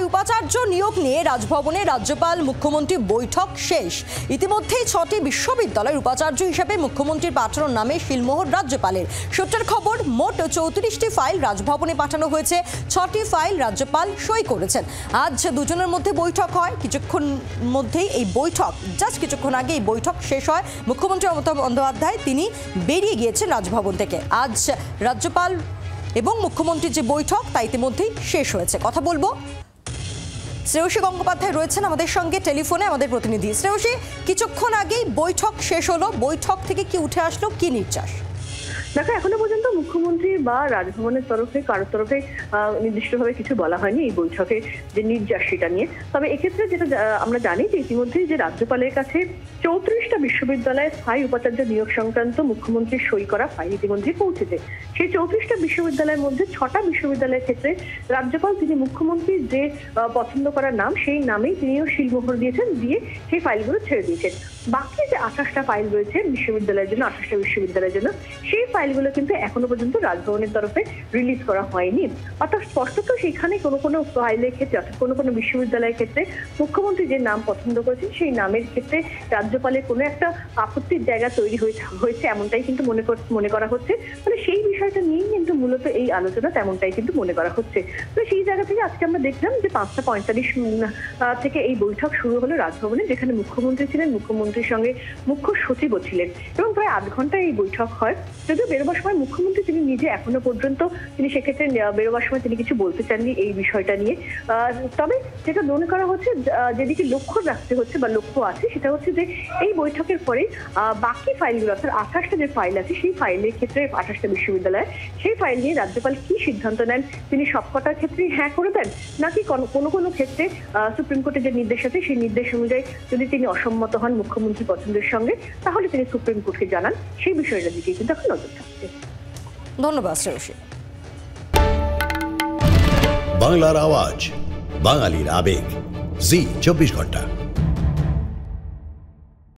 স্থায়ী উপাচার্য নিয়োগ নিয়ে রাজভবনে রাজ্যপাল মুখ্যমন্ত্রী বৈঠক শেষ। ইতিমধ্যেই 6টি বিশ্ববিদ্যালয়ের উপাচার্য হিসেবে মুখ্যমন্ত্রীর পাঠানোর নামে শিলমোহর রাজ্যপালের। সূত্রের খবর, মোট 34টি ফাইল রাজভবনে পাঠানো হয়েছে। 6টি ফাইল রাজ্যপাল সই করেছেন। আজ দুজনের মধ্যে বৈঠক হয়। কিছুক্ষণ আগে এই বৈঠক শেষ হয়। মুখ্যমন্ত্রী মমতা বন্দ্যোপাধ্যায় তিনি বেরিয়ে গিয়েছেন রাজভবন থেকে। আজ রাজ্যপাল এবং মুখ্যমন্ত্রীর যে বৈঠক তা ইতিমধ্যেই শেষ হয়েছে। কথা বলবো, শ্রেয়সী গঙ্গোপাধ্যায় রয়েছেন আমাদের সঙ্গে টেলিফোনে, আমাদের প্রতিনিধি। শ্রেয়সী, কিছুক্ষণ আগেই বৈঠক শেষ হলো, বৈঠক থেকে কি উঠে আসলো, কি নির্যাস? দেখো, এখনো পর্যন্ত মুখ্যমন্ত্রী বা রাজভবনের তরফে কারোর তরফে নির্দিষ্টভাবে কিছু বলা হয়নি এই বৈঠকে যে নির্যাস সেটা নিয়ে। তবে এক্ষেত্রে যেটা আমরা জানি যে ইতিমধ্যেই যে রাজ্যপালের কাছে 34টা বিশ্ববিদ্যালয়ে স্থায়ী উপাচার্য নিয়োগ সংক্রান্ত মুখ্যমন্ত্রীর সই করা ফাইল ইতিমধ্যে পৌঁছেছে। সেই 34টা বিশ্ববিদ্যালয়ের মধ্যে 6টা বিশ্ববিদ্যালয়ের ক্ষেত্রে রাজ্যপাল তিনি মুখ্যমন্ত্রীর যে পছন্দ করার নাম সেই নামেই তিনিও শিলমোহর দিয়েছেন, দিয়ে সেই ফাইলগুলো ছেড়ে দিয়েছেন। বাকি যে 28টা ফাইল রয়েছে বিশ্ববিদ্যালয়ের জন্য, 28টা বিশ্ববিদ্যালয়ের জন্য, সেই ফাইলগুলো কিন্তু এখনো পর্যন্ত রাজভবনের তরফে রিলিজ করা হয়নি। অর্থাৎ স্পষ্টত সেখানে কোনো ফাইলের ক্ষেত্রে, অর্থাৎ কোনো বিশ্ববিদ্যালয়ের ক্ষেত্রে মুখ্যমন্ত্রী যে নাম পছন্দ করেছেন সেই নামের ক্ষেত্রে রাজ্যপালের কোনো একটা আপত্তির জায়গা তৈরি হয়েছে এমনটাই কিন্তু মনে করা হচ্ছে। মানে সেই বিষয়টা নিয়েই কিন্তু মূলত এই আলোচনা, তেমনটাই কিন্তু মনে করা হচ্ছে। তো সেই জায়গা থেকে আজকে আমরা দেখলাম যে 5টা 45 থেকে এই বৈঠক শুরু হলো রাজভবনে, যেখানে মুখ্যমন্ত্রী ছিলেন, মুখ্যমন্ত্রীর সঙ্গে মুখ্য সচিবও ছিলেন, এবং প্রায় আধ ঘন্টা এই বৈঠক হয়। যদিও বেরোবার সময় মুখ্যমন্ত্রী তিনি নিজে এখনো পর্যন্ত তিনি সেক্ষেত্রে বেরোবার সময় তিনি কিছু বলতে চাননি এই বিষয়টা নিয়ে। তবে যেটা মনে করা হচ্ছে, যেদিকে লক্ষ্য রাখতে হচ্ছে বা লক্ষ্য আছে, সেটা হচ্ছে যে এই বৈঠকের পরে বাকি ফাইলগুলো, অর্থাৎ 28টা যে ফাইল আছে সেই ফাইলের ক্ষেত্রে 28টা বিশ্ববিদ্যালয়, সেই ফাইল নিয়ে রাজ্যপাল কি সিদ্ধান্ত নেন, তিনি সবকটার ক্ষেত্রেই হ্যাঁ করে দেন, নাকি কোনো ক্ষেত্রে সুপ্রিম কোর্টের যে নির্দেশ আছে সেই নির্দেশ অনুযায়ী যদি তিনি অসম্মত হন মুখ্যমন্ত্রী পছন্দের সঙ্গে, তাহলে তিনি সুপ্রিম কোর্টকে জানান, সেই বিষয়টার দিকে কিন্তু এখন নজর থাকছে। ধন্যবাদ শ্রেয়সী। বাংলার আওয়াজ, বাঙালির আবেগ, জি 24 ঘন্টা।